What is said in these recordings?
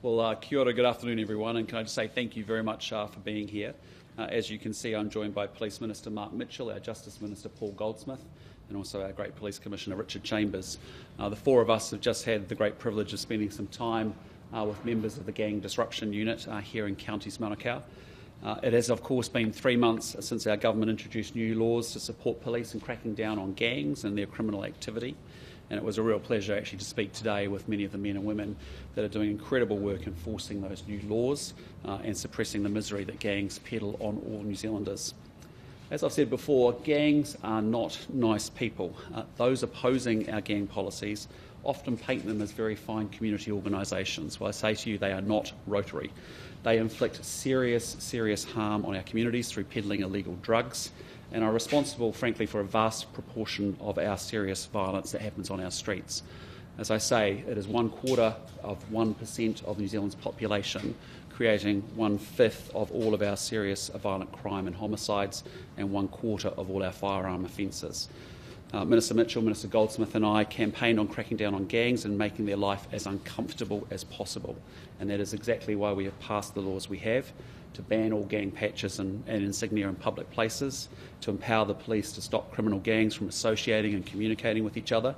Well, kia ora, good afternoon everyone, and can I just say thank you very much for being here. As you can see, I'm joined by Police Minister Mark Mitchell, our Justice Minister Paul Goldsmith, and also our great Police Commissioner Richard Chambers. The four of us have just had the great privilege of spending some time with members of the Gang Disruption Unit here in Counties Manukau. It has of course been 3 months since our government introduced new laws to support police in cracking down on gangs and their criminal activity. And it was a real pleasure actually to speak today with many of the men and women that are doing incredible work enforcing those new laws and suppressing the misery that gangs peddle on all New Zealanders. As I've said before, gangs are not nice people. Those opposing our gang policies often paint them as very fine community organisations. Well, I say to you, they are not Rotary. They inflict serious harm on our communities through peddling illegal drugs, and are responsible, frankly, for a vast proportion of our serious violence that happens on our streets. As I say, it is 1/4% of New Zealand's population, creating 1/5 of all of our serious violent crime and homicides, and 1/4 of all our firearm offences. Minister Mitchell, Minister Goldsmith and I campaigned on cracking down on gangs and making their life as uncomfortable as possible. And that is exactly why we have passed the laws we have, to ban all gang patches and insignia in public places, to empower the police to stop criminal gangs from associating and communicating with each other,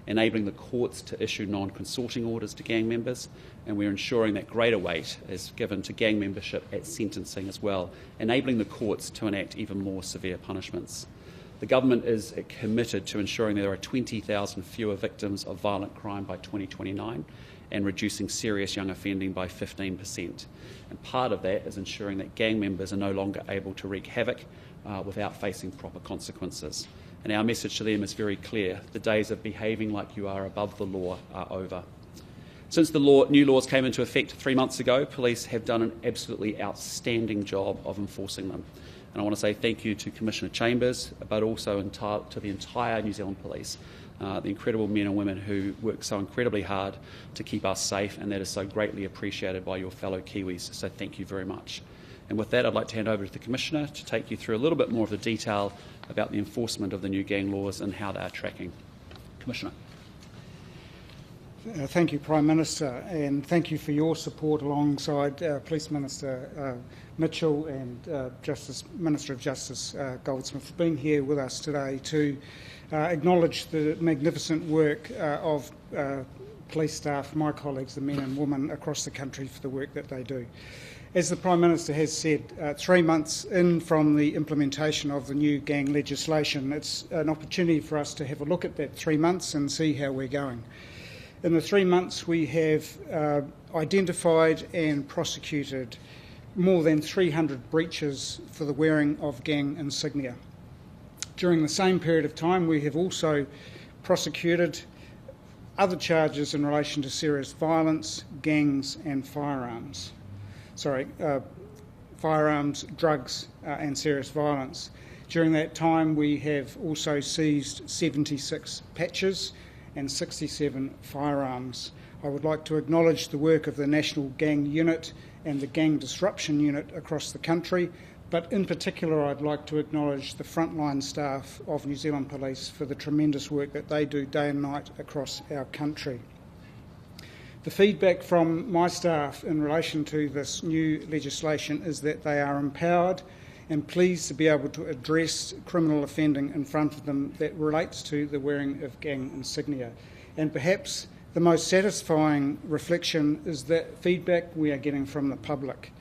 enabling the courts to issue non-consorting orders to gang members, and we're ensuring that greater weight is given to gang membership at sentencing as well, enabling the courts to enact even more severe punishments. The government is committed to ensuring there are 20,000 fewer victims of violent crime by 2029 and reducing serious young offending by 15%. And part of that is ensuring that gang members are no longer able to wreak havoc without facing proper consequences. And our message to them is very clear: the days of behaving like you are above the law are over. Since the new laws came into effect 3 months ago, police have done an absolutely outstanding job of enforcing them. And I want to say thank you to Commissioner Chambers, but also to the entire New Zealand Police, the incredible men and women who work so incredibly hard to keep us safe, and that is so greatly appreciated by your fellow Kiwis, so thank you very much. And with that, I'd like to hand over to the Commissioner to take you through a little bit more of the detail about the enforcement of the new gang laws and how they are tracking. Commissioner. Thank you, Prime Minister, and thank you for your support alongside Police Minister Mitchell and Minister of Justice Goldsmith for being here with us today to acknowledge the magnificent work of police staff, my colleagues, the men and women across the country, for the work that they do. As the Prime Minister has said, 3 months in from the implementation of the new gang legislation, it's an opportunity for us to have a look at that 3 months and see how we're going. In the 3 months, we have identified and prosecuted more than 300 breaches for the wearing of gang insignia. During the same period of time, we have also prosecuted other charges in relation to serious violence, gangs and firearms. Firearms, drugs and serious violence. During that time, we have also seized 76 patches and 67 firearms. I would like to acknowledge the work of the National Gang Unit and the Gang Disruption Unit across the country, but in particular I'd like to acknowledge the frontline staff of New Zealand Police for the tremendous work that they do day and night across our country. The feedback from my staff in relation to this new legislation is that they are empowered and pleased to be able to address criminal offending in front of them that relates to the wearing of gang insignia. And perhaps the most satisfying reflection is that feedback we are getting from the public,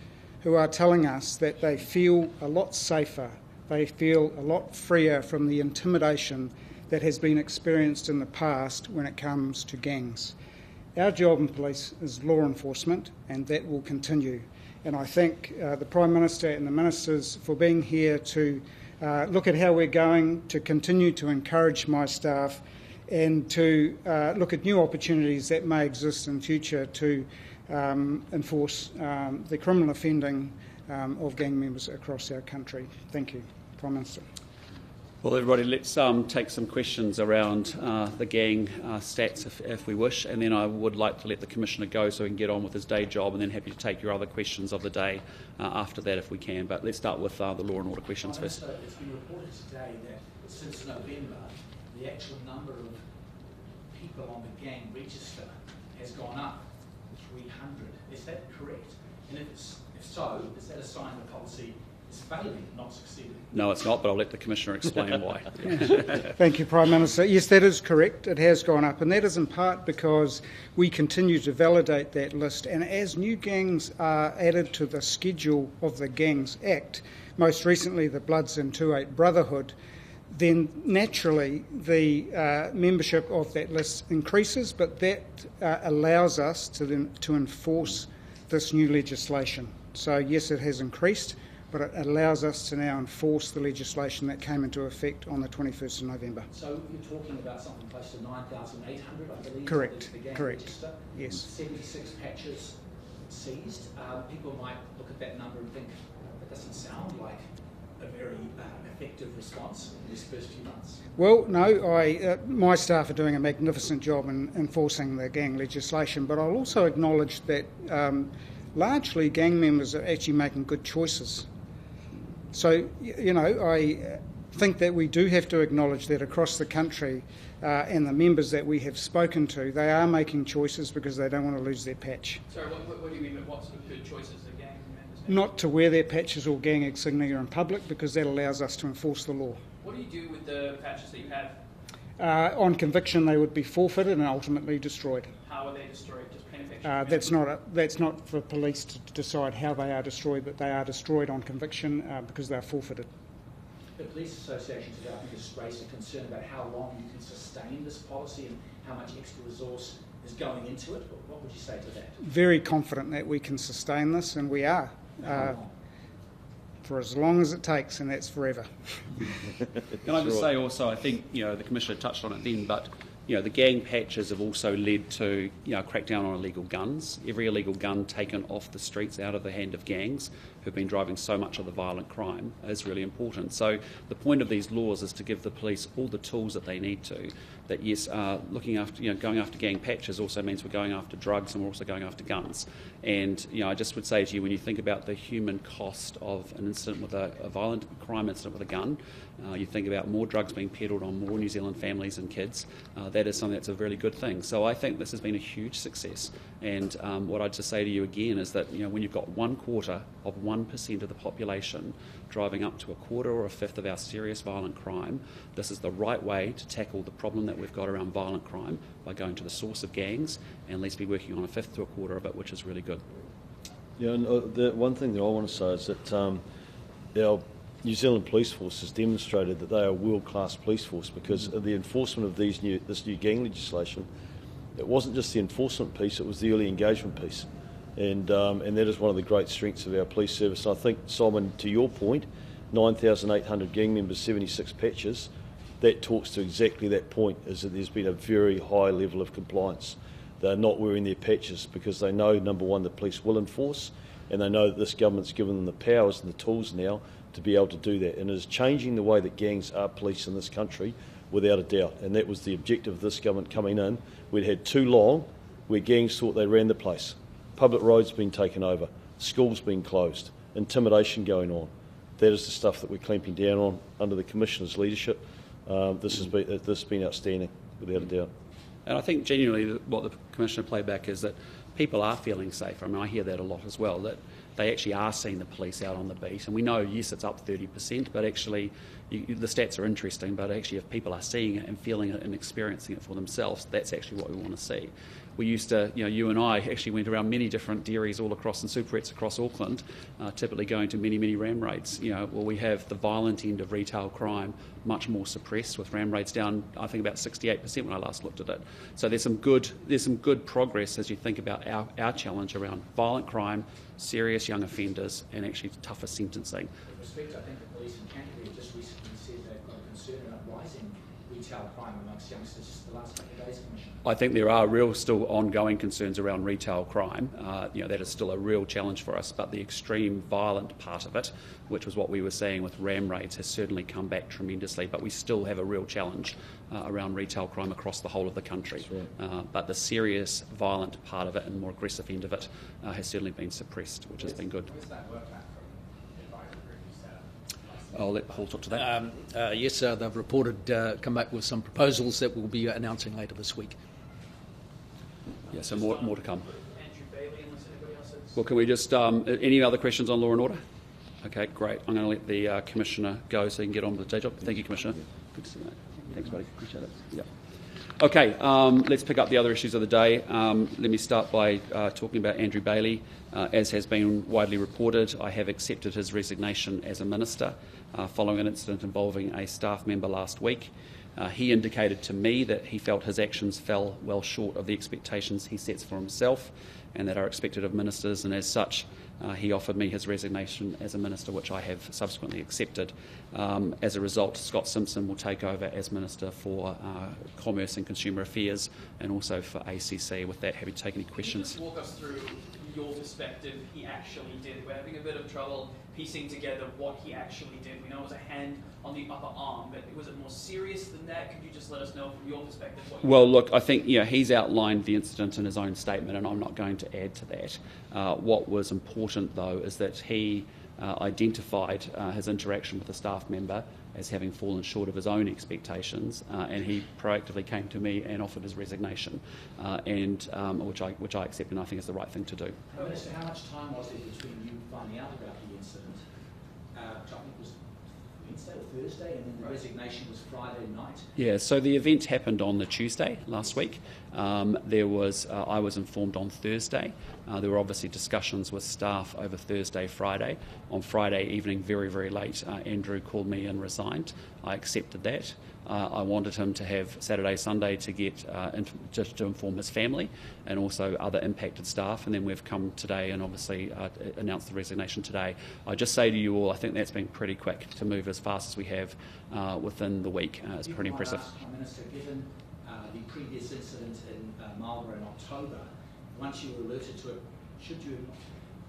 who are telling us that they feel a lot safer, they feel a lot freer from the intimidation that has been experienced in the past when it comes to gangs. Our job in police is law enforcement, and that will continue. And I thank the Prime Minister and the Ministers for being here to look at how we're going, to continue to encourage my staff and to look at new opportunities that may exist in future to enforce the criminal offending of gang members across our country. Thank you, Prime Minister. Well, everybody, let's take some questions around the gang stats if we wish, and then I would like to let the Commissioner go so he can get on with his day job, and then happy to take your other questions of the day after that if we can. But let's start with the law and order questions first. It's been reported today that since November, the actual number of people on the gang register has gone up 300. Is that correct? And if so, is that a sign the policy is failing, not succeeding? No, it's not, but I'll let the Commissioner explain why. Thank you, Prime Minister. Yes, that is correct. It has gone up, and that is in part because we continue to validate that list. And as new gangs are added to the schedule of the Gangs Act, most recently the Bloods and 2-8 Brotherhood, then naturally the membership of that list increases, but that allows us to enforce this new legislation. So yes, it has increased, but it allows us to now enforce the legislation that came into effect on the 21st of November. So you're talking about something close to 9,800, I believe? Correct, The gang correct. register, Yes. 76 patches seized. People might look at that number and think, that doesn't sound like a very effective response in these first few months. Well, no, my staff are doing a magnificent job in enforcing the gang legislation, but I'll also acknowledge that largely gang members are actually making good choices. So, I think that we do have to acknowledge that across the country and the members that we have spoken to, they are making choices because they don't want to lose their patch. Sorry, what do you mean by what sort of good choices the gang members make? Not to wear their patches or gang insignia in public because that allows us to enforce the law. What do you do with the patches that you have? On conviction, they would be forfeited and ultimately destroyed. How are they destroyed? Just plain affection? That's not for police to decide how they are destroyed, but they are destroyed on conviction because they are forfeited. The Police Association today, I think, has raised a concern about how long you can sustain this policy and how much extra resource is going into it. What would you say to that? Very confident that we can sustain this, and we are. For as long as it takes, and that's forever. Can I just say also, I think the Commissioner touched on it then, but the gang patches have also led to crackdown on illegal guns. Every illegal gun taken off the streets out of the hand of gangs who've been driving so much of the violent crime is really important. So the point of these laws is to give the police all the tools that they need to. That yes, looking after going after gang patches also means we're going after drugs and we're also going after guns. And I just would say to you, when you think about the human cost of an incident with a violent crime incident with a gun, you think about more drugs being peddled on more New Zealand families and kids. That is something that's a really good thing. So I think this has been a huge success. And what I'd just say to you again is that when you've got 1/4 of 1% of the population driving up to 1/4 or 1/5 of our serious violent crime, this is the right way to tackle the problem that we've got around violent crime by going to the source of gangs and at least be working on 1/5 to 1/4 of it, which is really good. Yeah, and the one thing that I want to say is that our New Zealand Police Force has demonstrated that they are a world-class police force because of the enforcement of this new gang legislation. It wasn't just the enforcement piece, it was the early engagement piece. And that is one of the great strengths of our police service. And I think, Simon, to your point, 9,800 gang members, 76 patches, that talks to exactly that point, is that there's been a very high level of compliance. They're not wearing their patches because they know, number one, the police will enforce, and they know that this government's given them the powers and the tools now to be able to do that. And it is changing the way that gangs are policed in this country, without a doubt. And that was the objective of this government coming in. We'd had too long where gangs thought they ran the place. Public roads being taken over, schools being closed, intimidation going on. That is the stuff that we're clamping down on under the Commissioner's leadership. This has been outstanding, without a doubt. And I think genuinely what the Commissioner played back is that people are feeling safer. I mean, I hear that a lot as well, that they actually are seeing the police out on the beat. And we know, yes, it's up 30%, but actually the stats are interesting, but actually if people are seeing it and feeling it and experiencing it for themselves, that's actually what we want to see. We used to, you and I actually went around many different dairies all across and superettes across Auckland, typically going to many ram raids. We have the violent end of retail crime much more suppressed, with ram raids down, I think, about 68% when I last looked at it. So there's some good progress as you think about our challenge around violent crime, serious young offenders, and actually tougher sentencing. With respect, I think the police in Canterbury have just recently said they've got a concern about rising retail crime amongst youngsters just the last couple of days, Commissioner. I think there are real still ongoing concerns around retail crime. That is still a real challenge for us, but the extreme violent part of it, which was what we were seeing with ram raids, has certainly come back tremendously, but we still have a real challenge around retail crime across the whole of the country. Right. But the serious violent part of it and more aggressive end of it has certainly been suppressed, which has been good. Where's that work at from the advisory group you set up? I'll let Paul talk to that. Yes, they've reported, come back with some proposals that we'll be announcing later this week. Yeah, so more to come. Andrew Bailey, unless anybody else Well, can we just, any other questions on law and order? Okay, great. I'm going to let the Commissioner go so he can get on with the day job. Thank you, Commissioner. Good to see you, mate. Thanks, buddy. Appreciate it. Yeah. Okay, let's pick up the other issues of the day. Let me start by talking about Andrew Bailey. As has been widely reported, I have accepted his resignation as a minister following an incident involving a staff member last week. He indicated to me that he felt his actions fell well short of the expectations he sets for himself and that are expected of ministers, and as such, he offered me his resignation as a minister, which I have subsequently accepted. As a result, Scott Simpson will take over as Minister for Commerce and Consumer Affairs and also for ACC. With that, happy to take any questions. Can you just walk us through your perspective he actually did? We're having a bit of trouble piecing together what he actually did. We know it was a hand on the upper arm, but was it more serious than that? Could you just let us know from your perspective what you did? Look, I think he's outlined the incident in his own statement, and I'm not going to add to that. What was important, though, is that he identified his interaction with a staff member as having fallen short of his own expectations, and he proactively came to me and offered his resignation, which I accept, and I think is the right thing to do. Minister, how much time was it between you finding out about the incident, which I think was Wednesday or Thursday, and then the resignation was Friday night? Yeah, so the event happened on the Tuesday last week. I was informed on Thursday. There were obviously discussions with staff over Thursday, Friday. On Friday evening, very, very late, Andrew called me and resigned. I accepted that. I wanted him to have Saturday, Sunday to get just to inform his family and also other impacted staff, and then we've come today and obviously announced the resignation today. I just say to you all, I think that's been pretty quick to move as fast as we have within the week. It's pretty impressive. Prime Minister, given the previous incident in Marlborough in October, once you were alerted to it, should you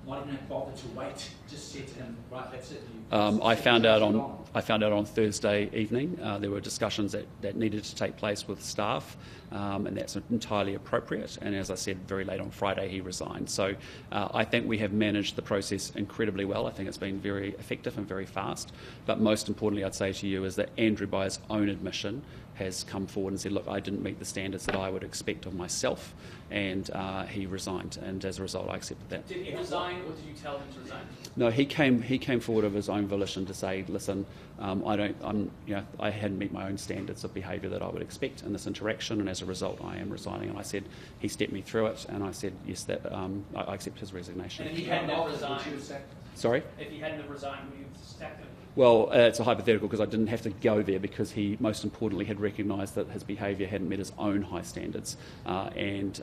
not even have bothered to wait? Just said to him, right, that's it. I found out on Thursday evening. There were discussions that needed to take place with staff, and that's entirely appropriate. And as I said, very late on Friday he resigned. So I think we have managed the process incredibly well. I think it's been very effective and very fast. But most importantly, I'd say to you is that Andrew, by his own admission, has come forward and said, look, I didn't meet the standards that I would expect of myself, and he resigned, and as a result I accepted that. Did he resign, or did you tell him to resign? No, he came forward of his own volition to say, listen, I hadn't met my own standards of behaviour that I would expect in this interaction, and as a result I am resigning. And I said, he stepped me through it, and I said, yes, that I accept his resignation. And if he hadn't have resigned, Sorry? If he hadn't have resigned, would you have sacked him? Well, it's a hypothetical because I didn't have to go there because he, most importantly, had recognised that his behaviour hadn't met his own high standards, and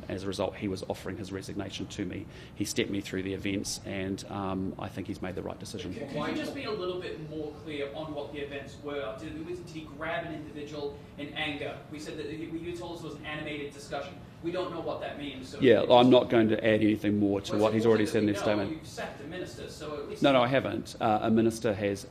as a result he was offering his resignation to me. He stepped me through the events, and I think he's made the right decision. Could you just be a little bit more clear on what the events were? Did he grab an individual in anger? We said that you told us it was an animated discussion. We don't know what that means. So yeah, I'm not going to add anything more to what he's already said in his statement. You've sacked a minister, so at least... No, I haven't. A minister has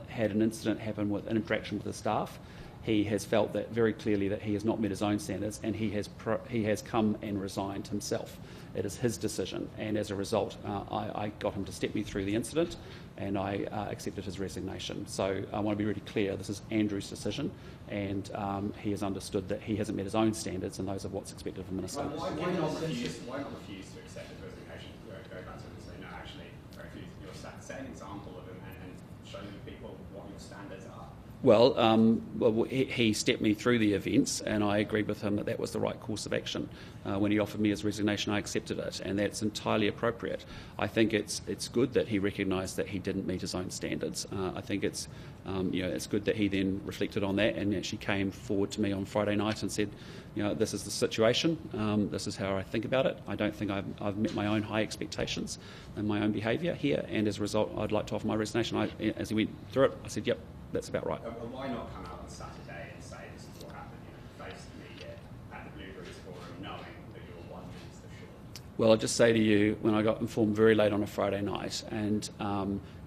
had an incident happen with an interaction with the staff. He has felt that very clearly that he has not met his own standards, and he has come and resigned himself. It is his decision, and as a result, I got him to step me through the incident, and I accepted his resignation. So I want to be really clear, this is Andrew's decision, and he has understood that he hasn't met his own standards and those of what's expected of a minister. Why not refuse to accept his resignation? Go back to him and say, no, actually, set an example of him and show people what your standards are. Well, he stepped me through the events, and I agreed with him that that was the right course of action. When he offered me his resignation, I accepted it, and that's entirely appropriate. I think it's good that he recognised that he didn't meet his own standards. I think it's good that he then reflected on that and actually came forward to me on Friday night and said, this is the situation. This is how I think about it. I don't think I've met my own high expectations and my own behaviour here, and as a result, I'd like to offer my resignation. As he went through it, I said, yep. That's about right. Why not come out on Saturday and say this is what happened, face the media at the Blueberries Forum, knowing that you're one minister short? Well, I'll just say to you, when I got informed very late on a Friday night, and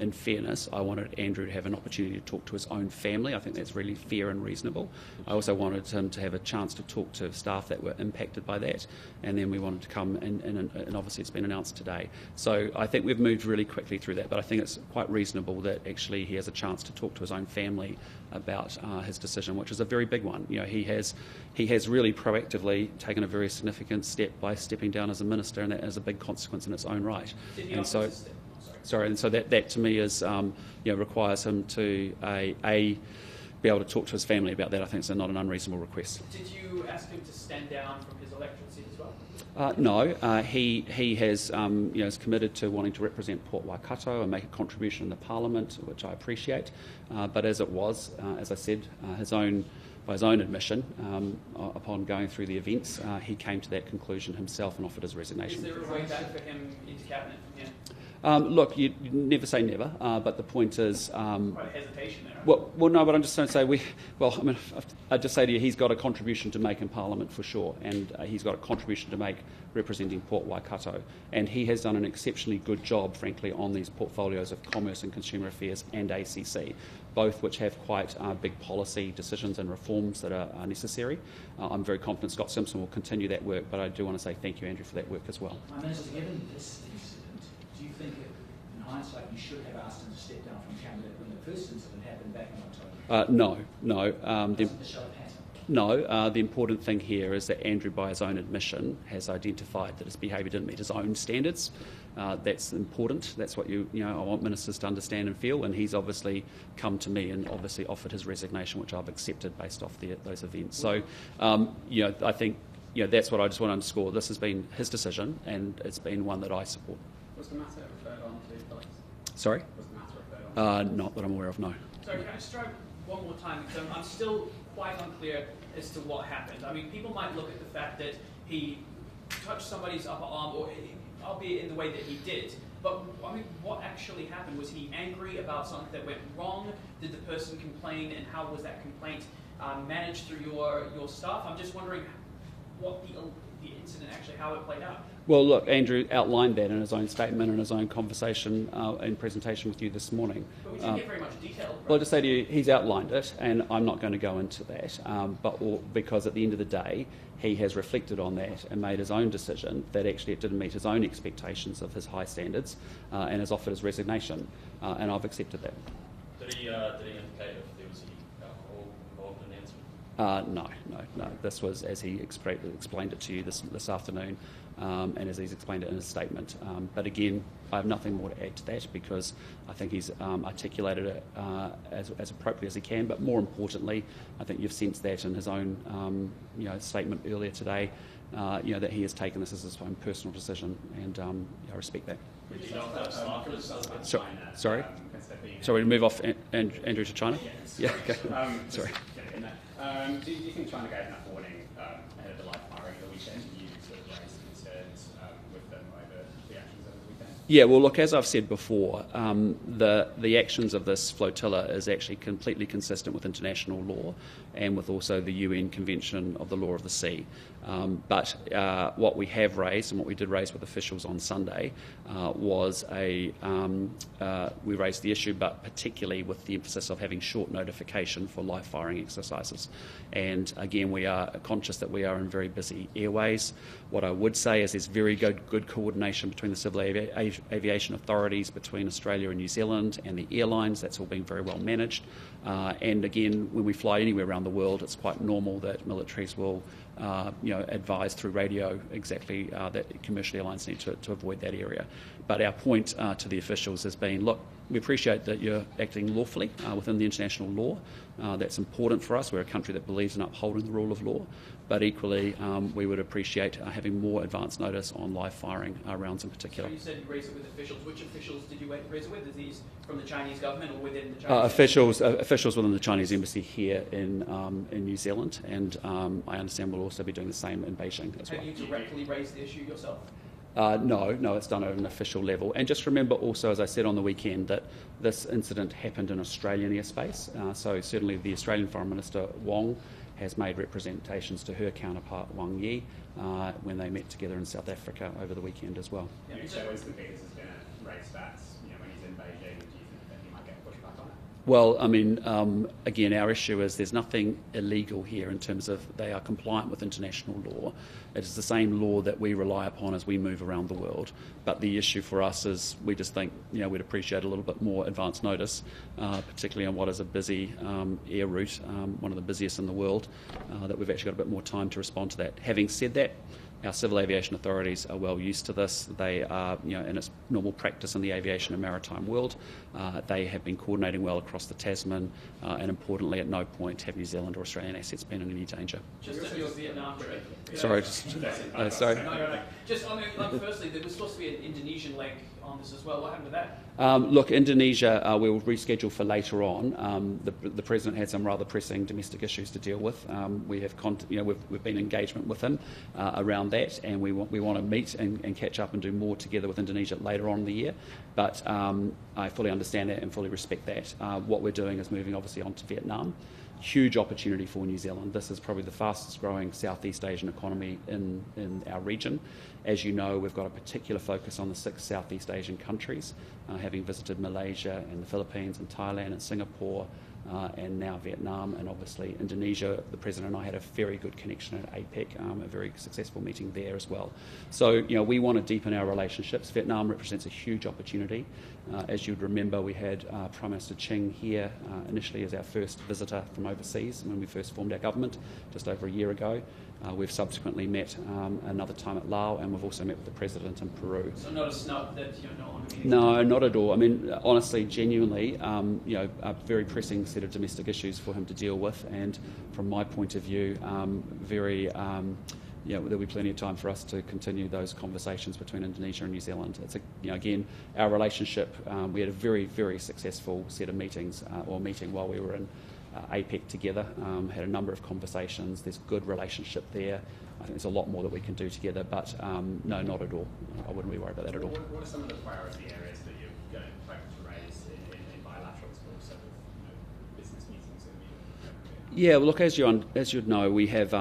in fairness, I wanted Andrew to have an opportunity to talk to his own family. I think that's really fair and reasonable. I also wanted him to have a chance to talk to staff that were impacted by that, and then we wanted to come, and obviously it's been announced today. So I think we've moved really quickly through that, but I think it's quite reasonable that actually he has a chance to talk to his own family about his decision, which is a very big one. He has really proactively taken a very significant step by stepping down as a minister, and that is a big consequence in its own right. Did he And offer so, to step? and so that to me is requires him to be able to talk to his family about that. I think it's not an unreasonable request. Did you ask him to stand down from his electorate seat as well? No, he has is committed to wanting to represent Port Waikato and make a contribution in the Parliament, which I appreciate. But as it was, as I said, by his own admission, upon going through the events, he came to that conclusion himself and offered his resignation. Is there a way back for him into cabinet from here? Look, you never say never, but the point is... Quite a hesitation there. Well, no, but I'm just going to say I'd just say to you, he's got a contribution to make in Parliament for sure, and he's got a contribution to make representing Port Waikato, and he has done an exceptionally good job, frankly, on these portfolios of Commerce and Consumer Affairs and ACC, both which have quite big policy decisions and reforms that are necessary. I'm very confident Scott Simpson will continue that work, but I do want to say thank you, Andrew, for that work as well. Minister, given this incident, do you think in hindsight you should have asked him to step down from cabinet when the first incident happened back in October? No. Doesn't the show pattern? No, the important thing here is that Andrew, by his own admission, has identified that his behaviour didn't meet his own standards. That's important. That's what I want ministers to understand and feel. And he's obviously come to me and obviously offered his resignation, which I've accepted based off those events. So, I think that's what I just want to underscore. This has been his decision, and it's been one that I support. Was the matter referred on to police? Sorry? Was the matter referred on? Not that I'm aware of. No. Sorry, can I just try one more time? Because I'm still quite unclear as to what happened. I mean, people might look at the fact that he touched somebody's upper arm, or albeit in the way that he did. But I mean, what actually happened? Was he angry about something that went wrong? Did the person complain, and how was that complaint managed through your staff? I'm just wondering what the incident actually, how it played out. Well, look, Andrew outlined that in his own statement and his own conversation and presentation with you this morning. But we didn't get very much detail. Right? Well, to say to you, he's outlined it, and I'm not going to go into that, because at the end of the day, he has reflected on that and made his own decision that actually it didn't meet his own expectations of his high standards, and has offered his resignation, and I've accepted that. Did he indicate if there was any alcohol involved in the incident? No. This was as he explained it to you this afternoon, and as he's explained it in his statement. But again, I have nothing more to add to that because I think he's articulated it as appropriately as he can. But more importantly, I think you've sensed that in his own statement earlier today. That he has taken this as his own personal decision, and I respect that. Would you know if that was staff or Sorry, we move off Andrew to China. Yeah. Okay. Sorry. Do you think China gave enough warning ahead of the live firing the weekend? You sort of raised concerns with them over the actions over the weekend? Yeah, well, look, as I've said before, the actions of this flotilla is actually completely consistent with international law and with also the UN Convention of the Law of the Sea. But what we have raised and what we did raise with officials on Sunday was we raised the issue, but particularly with the emphasis of having short notification for live firing exercises. And again, we are conscious that we are in very busy airways. What I would say is there's very good coordination between the civil aviation authorities, between Australia and New Zealand and the airlines. That's all being very well managed. And again, when we fly anywhere around the world, it's quite normal that militaries will advise through radio exactly that commercial airlines need to avoid that area. But our point to the officials has been, look, we appreciate that you're acting lawfully within the international law. That's important for us. We're a country that believes in upholding the rule of law. But equally, we would appreciate having more advance notice on live firing rounds in particular. So you said you raised it with officials. Which officials did you raise it with? Are these from the Chinese government or within the Chinese officials within the Chinese embassy here in New Zealand, and I understand we'll also be doing the same in Beijing as well. Have you directly raised the issue yourself? No, it's done at an official level. And just remember also, as I said on the weekend, that this incident happened in Australian airspace. So certainly the Australian Foreign Minister Wong has made representations to her counterpart Wang Yi when they met together in South Africa over the weekend as well. Yeah, so is the biggest is going to raise stats when he's in Beijing? Do you think that he might get pushback on it? Well, I mean, again, our issue is there's nothing illegal here in terms of they are compliant with international law. It is the same law that we rely upon as we move around the world. But the issue for us is we just think, we'd appreciate a little bit more advance notice, particularly on what is a busy air route, one of the busiest in the world, that we've actually got a bit more time to respond to that. Having said that, Our civil aviation authorities are well used to this. They are, and it's normal practice in the aviation and maritime world. They have been coordinating well across the Tasman, and importantly, at no point have New Zealand or Australian assets been in any danger. Just on your Vietnam trip. Sorry. Sorry. No. Just, firstly, there was supposed to be an Indonesian leg on this as well. What happened with that? Look, Indonesia, we'll reschedule for later on. The President had some rather pressing domestic issues to deal with. We have, we've been in engagement with him around that, and we want to meet and catch up and do more together with Indonesia later on in the year. But I fully understand that and fully respect that. What we're doing is moving obviously on to Vietnam. Huge opportunity for New Zealand. This is probably the fastest growing Southeast Asian economy in our region. As you know, we've got a particular focus on the 6 Southeast Asian countries, having visited Malaysia and the Philippines and Thailand and Singapore, and now Vietnam, and obviously Indonesia. The President and I had a very good connection at APEC, a very successful meeting there as well. So, we want to deepen our relationships. Vietnam represents a huge opportunity. As you'd remember, we had Prime Minister Ching here initially as our first visitor from overseas when we first formed our government just over a year ago. We've subsequently met another time at Laos, and we've also met with the President in Peru. So not a snub that you're not on meeting? No, not at all. I mean, honestly, genuinely, a very pressing set of domestic issues for him to deal with, and from my point of view, there'll be plenty of time for us to continue those conversations between Indonesia and New Zealand. It's again, our relationship. We had a very, very successful set of meetings meeting while we were in APEC together, had a number of conversations. There's good relationship there. I think there's a lot more that we can do together, but no, not at all. I wouldn't be worried about that at all. What are some of the priority areas that you're going to hope to raise in bilaterals, but also with business meetings? Yeah, well, look, as you'd know, we have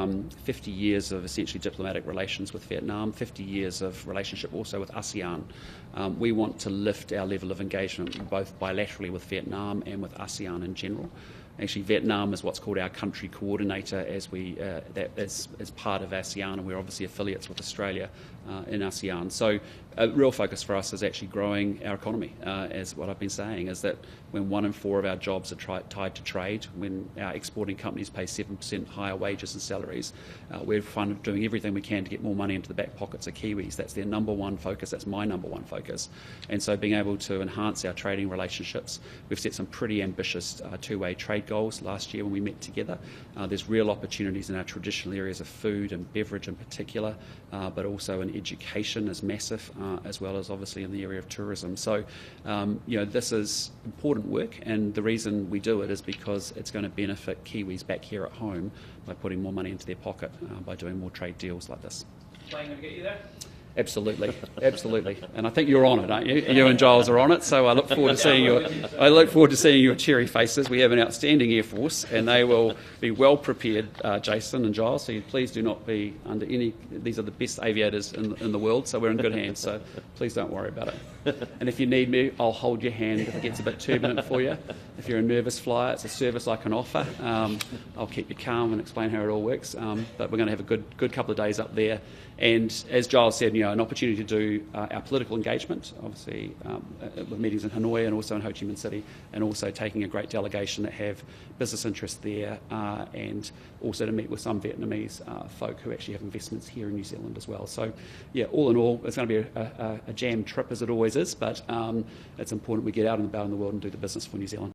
50 years of essentially diplomatic relations with Vietnam, 50 years of relationship also with ASEAN. We want to lift our level of engagement both bilaterally with Vietnam and with ASEAN in general. Actually, Vietnam is what's called our country coordinator as part of ASEAN, and we're obviously affiliates with Australia in ASEAN. So a real focus for us is actually growing our economy. As what I've been saying is that when 1 in 4 of our jobs are tied to trade, when our exporting companies pay 7% higher wages and salaries, we're doing everything we can to get more money into the back pockets of Kiwis. That's their number one focus. That's my number one focus. And so being able to enhance our trading relationships, we've set some pretty ambitious two-way trade goals last year when we met together. There's real opportunities in our traditional areas of food and beverage in particular, but also in education is massive, as well as obviously in the area of tourism. So, this is important work, and the reason we do it is because it's going to benefit Kiwis back here at home by putting more money into their pocket by doing more trade deals like this. Playing going to get you there? Absolutely, absolutely, and I think you're on it, aren't you? You and Giles are on it, so I look forward to seeing you. I look forward to seeing your cheery faces. We have an outstanding Air Force, and they will be well prepared, Jason and Giles. So please do not be under any. These are the best aviators in the world, so we're in good hands. So please don't worry about it. And if you need me, I'll hold your hand if it gets a bit turbulent for you. If you're a nervous flyer, it's a service I can offer. I'll keep you calm and explain how it all works. But we're going to have a good couple of days up there. And as Giles said, an opportunity to do our political engagement, obviously with meetings in Hanoi and also in Ho Chi Minh City, and also taking a great delegation that have business interests there, and also to meet with some Vietnamese folk who actually have investments here in New Zealand as well. So, all in all, it's going to be a jammed trip as it always is, but it's important we get out and about in the world and do the business for New Zealand.